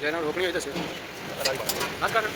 ਜਿਹਨਾਂ ਰੋਕਣੀ ਹੋਈ ਦੱਸਿਓ। ਬਸ ਕਰ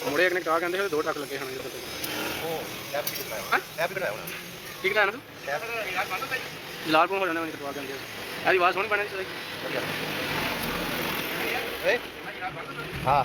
ਮੁੜੇ ਇੱਕ ਨੇ ਕਾ ਕਹਿੰਦੇ ਦੋ ਟਰੱਕ ਲੱਗੇ ਹਨ ਉਹ ਕੈਪ ਵੀ ਬਣਾਇਆ ਹੋਣਾ ਠੀਕ ਹੈ ਨਾ ਤੂੰ ਲਾਲਪੁਰ ਹੋ ਜਾਣਾ ਮੈਨੂੰ ਕਟਵਾ ਕਹਿੰਦੇ ਇਹਦੀ ਆਵਾਜ਼ ਸੋਹਣੀ ਬਣੀ ਸੀ ਹਾਂ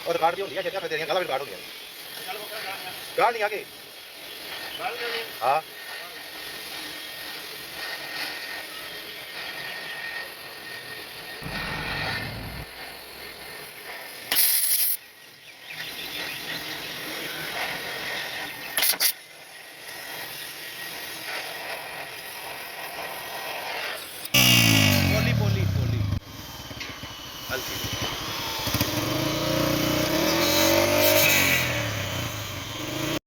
और रिकॉर्ड भी हो गया जैसे आपने तेरियां गला भी रिकॉर्ड हो गया गाल नहीं आगे हाँ पोली पोली पोली हल्की